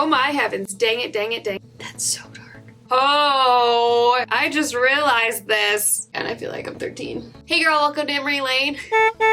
Oh my heavens. Dang it, dang it, dang it. That's so dark. Oh, I just realized this. And I feel like I'm 13. Hey girl, welcome to Emmarie Lane,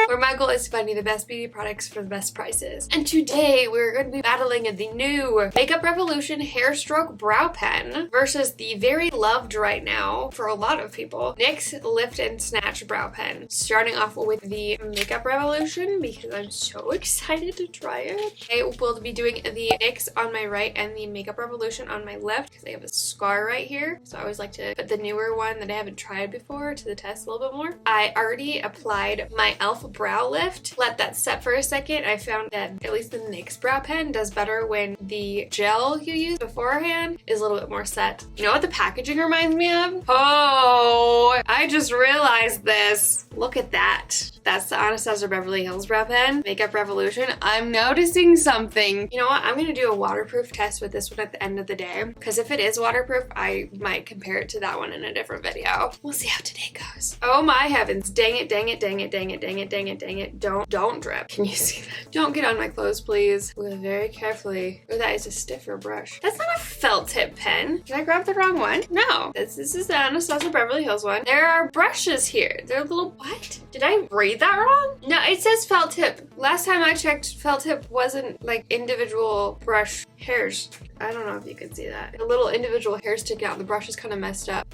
where my goal is to find you the best beauty products for the best prices. And today we're going to be battling the new Makeup Revolution Hair Stroke Brow Pen versus the very loved right now for a lot of people, NYX Lift and Snatch Brow Pen. Starting off with the Makeup Revolution because I'm so excited to try it. I will be doing the NYX on my right and the Makeup Revolution on my left because I have a scar right here. So I always like to put the newer one that I haven't tried before to the test a little bit more. I already applied my e.l.f. brow lift. Let that set for a second. I found that at least the NYX brow pen does better when the gel you use beforehand is a little bit more set. You know what the packaging reminds me of? Oh, I just realized this. Look at that. That's the Anastasia Beverly Hills brow pen, Makeup Revolution. I'm noticing something. You know what? I'm gonna do a waterproof test with this one at the end of the day, because if it is waterproof, I might compare it to that one in a different video. We'll see how today goes. Oh my heavens. Dang it, dang it, dang it, dang it, dang it, dang it, dang it. Don't drip. Can you see that? Don't get on my clothes, please. Look very carefully. Oh, that is a stiffer brush. That's not a felt tip pen. Did I grab the wrong one? No. This is the Anastasia Beverly Hills one. There are brushes here. They're little, what? Did I read that wrong? No, it says felt tip. Last time I checked, felt tip wasn't like individual brush hairs. I don't know if you can see that. The little individual hairs sticking out. The brush is kind of messed up.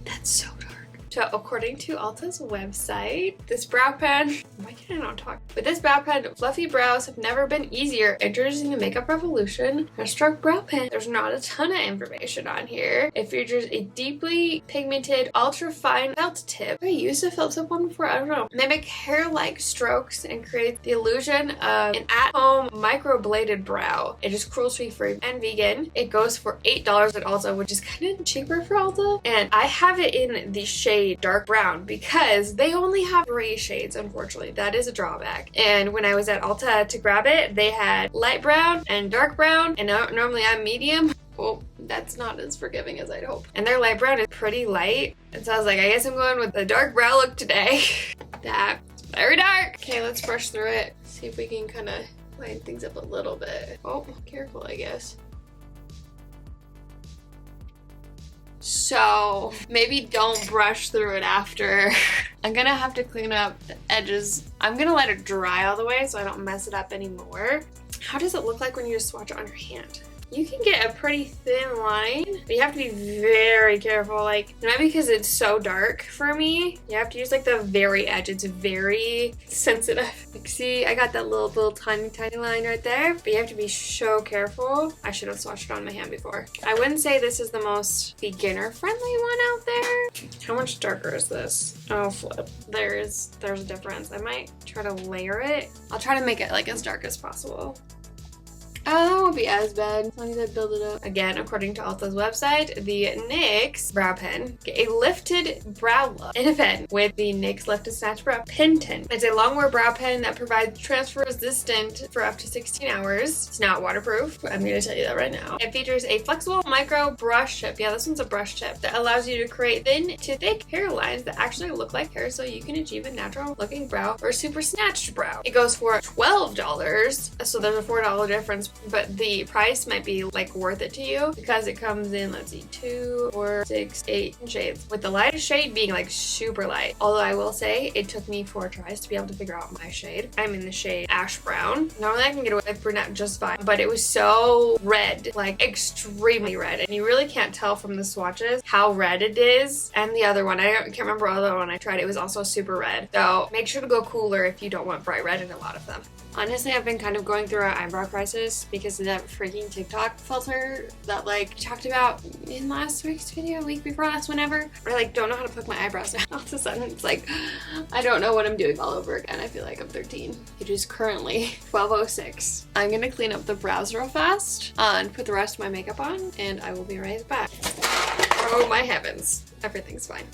That's so dark. So according to Ulta's website, this brow pen, why can't I not talk? With this brow pen, fluffy brows have never been easier. Introducing the Makeup Revolution Hair Stroke Brow Pen. There's not a ton of information on here. It features a deeply pigmented, ultra fine felt tip. Have I used a felt tip one before? I don't know. Mimic hair-like strokes and create the illusion of an at-home microbladed brow. It is cruelty free and vegan. It goes for $8 at Ulta, which is kind of cheaper for Ulta. And I have it in the shade dark brown because they only have 3 shades, unfortunately. That is a drawback. And when I was at Ulta to grab it, they had light brown and dark brown, and normally I'm medium. Well, that's not as forgiving as I'd hope. And their light brown is pretty light. And so I was like, I guess I'm going with the dark brow look today. That's very dark. Okay, let's brush through it. See if we can kind of line things up a little bit. Oh, careful, I guess. So maybe don't brush through it after. I'm gonna have to clean up the edges. I'm gonna let it dry all the way so I don't mess it up anymore. How does it look like when you just swatch it on your hand? You can get a pretty thin line, but you have to be very careful. Like, not because it's so dark for me, you have to use like the very edge. It's very sensitive. Like, see, I got that little tiny line right there, but you have to be so careful. I should have swatched it on my hand before. I wouldn't say this is the most beginner friendly one out there. How much darker is this? Oh, flip. There's a difference. I might try to layer it. I'll try to make it like as dark as possible. Oh, that won't be as bad as long as I build it up. Again, according to Ulta's website, the NYX brow pen, a lifted brow look in a pen with the NYX Lift and Snatch Brow Pen Tint. It's a long-wear brow pen that provides transfer resistant for up to 16 hours. It's not waterproof. I'm going to tell you that right now. It features a flexible micro brush tip. Yeah, this one's a brush tip that allows you to create thin to thick hairlines that actually look like hair so you can achieve a natural-looking brow or super snatched brow. It goes for $12, so there's a $4 difference. But the price might be like worth it to you because it comes in, let's see, 2, 4, 6, 8 shades, with the lightest shade being like super light. Although I will say it took me 4 tries to be able to figure out my shade. I'm in the shade ash brown. Normally I can get away with brunette just fine, but it was so red, like extremely red, and you really can't tell from the swatches how red it is. And the other one, I can't remember the other one I tried, it was also super red. So make sure to go cooler if you don't want bright red in a lot of them. Honestly, I've been kind of going through an eyebrow crisis because of that freaking TikTok filter that like I talked about in last week's video, week before last, whenever. I like don't know how to pluck my eyebrows down. All of a sudden it's like, I don't know what I'm doing all over again. I feel like I'm 13. It is currently 12:06. I'm gonna clean up the brows real fast and put the rest of my makeup on, and I will be right back. Oh my heavens, everything's fine.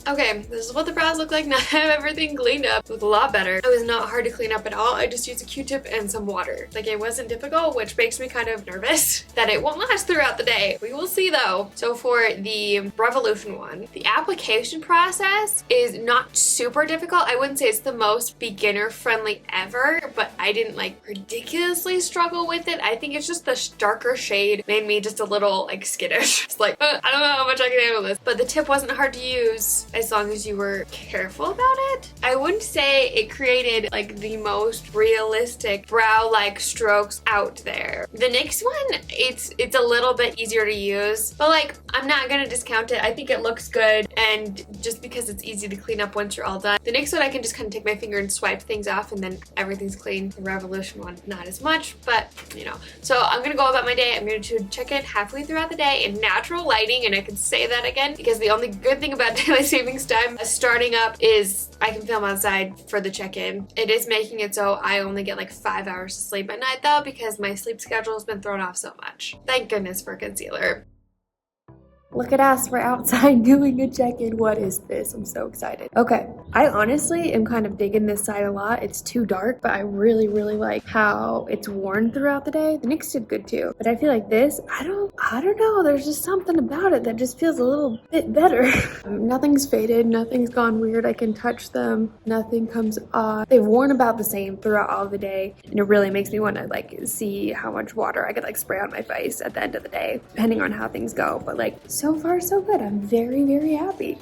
Okay, this is what the brows look like now that I have everything cleaned up. It was a lot better. It was not hard to clean up at all. I just used a Q-tip and some water. Like, it wasn't difficult, which makes me kind of nervous that it won't last throughout the day. We will see though. So for the Revolution one, the application process is not super difficult. I wouldn't say it's the most beginner friendly ever, but I didn't like ridiculously struggle with it. I think it's just the darker shade made me just a little like skittish. It's like, I don't know how much I can handle this. But the tip wasn't hard to use as long as you were careful about it. I wouldn't say it created like the most realistic brow-like strokes out there. The NYX one, it's a little bit easier to use, but like, I'm not gonna discount it. I think it looks good, and just because it's easy to clean up once you're all done. The NYX one, I can just kind of take my finger and swipe things off and then everything's clean. The Revolution one, not as much, but you know. So I'm gonna go about my day. I'm going to check in halfway throughout the day in natural lighting, and I can say that again because the only good thing about daylight savings time starting up is I can film outside for the check-in. It is making it so I only get like 5 hours of sleep at night though, because my sleep schedule has been thrown off so much. Thank goodness for concealer. Look at us, we're outside doing a check-in. What is this? I'm so excited. Okay, I honestly am kind of digging this side a lot. It's too dark, but I really, really like how it's worn throughout the day. The NYX did good too, but I feel like this, I don't know. There's just something about it that just feels a little bit better. Nothing's faded, nothing's gone weird. I can touch them, nothing comes off. They've worn about the same throughout all the day, and it really makes me want to like see how much water I could like spray on my face at the end of the day, depending on how things go. But like, so far so good. I'm very, very happy.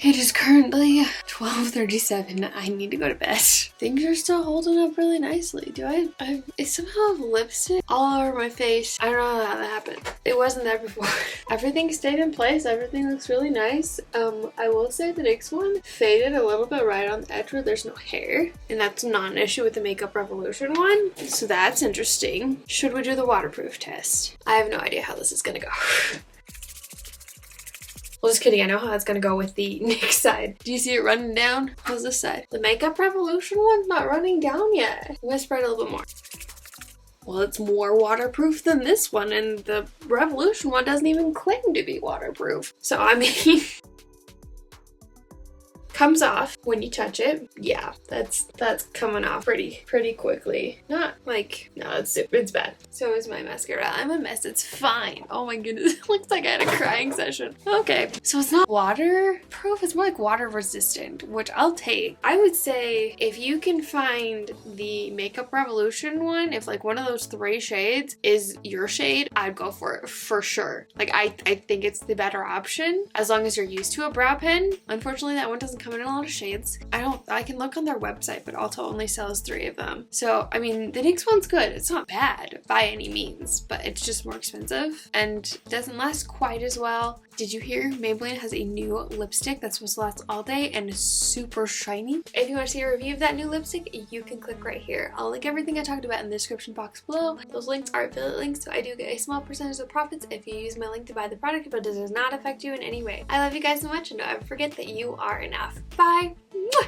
It is currently 12:37. I need to go to bed. Things are still holding up really nicely. I somehow have lipstick all over my face. I don't know how that happened. It wasn't there before. Everything stayed in place. Everything looks really nice. I will say the next one faded a little bit right on the edge where there's no hair. And that's not an issue with the Makeup Revolution one. So that's interesting. Should we do the waterproof test? I have no idea how this is gonna go. Well, just kidding. I know how it's gonna go with the NYX side. Do you see it running down? How's this side? The Makeup Revolution one's not running down yet. I'm gonna spread it a little bit more. Well, it's more waterproof than this one, and the Revolution one doesn't even claim to be waterproof. So, I mean, comes off when you touch it. Yeah, that's coming off pretty quickly. Not like, no, it's bad. So is my mascara. I'm a mess. It's fine. Oh my goodness. It looks like I had a crying session. Okay, so it's not waterproof. It's more like water resistant, which I'll take. I would say if you can find the Makeup Revolution one, if like one of those 3 shades is your shade, I'd go for it for sure. Like I think it's the better option as long as you're used to a brow pen. Unfortunately, that one doesn't come in a lot of shades. I can look on their website, but Ulta only sells 3 of them. So, I mean, the NYX one's good. It's not bad by any means, but it's just more expensive and doesn't last quite as well. Did you hear Maybelline has a new lipstick that's supposed to last all day and is super shiny? If you want to see a review of that new lipstick, you can click right here. I'll link everything I talked about in the description box below. Those links are affiliate links, so I do get a small percentage of profits if you use my link to buy the product, but it does not affect you in any way. I love you guys so much, and don't ever forget that you are enough. Bye! Mwah!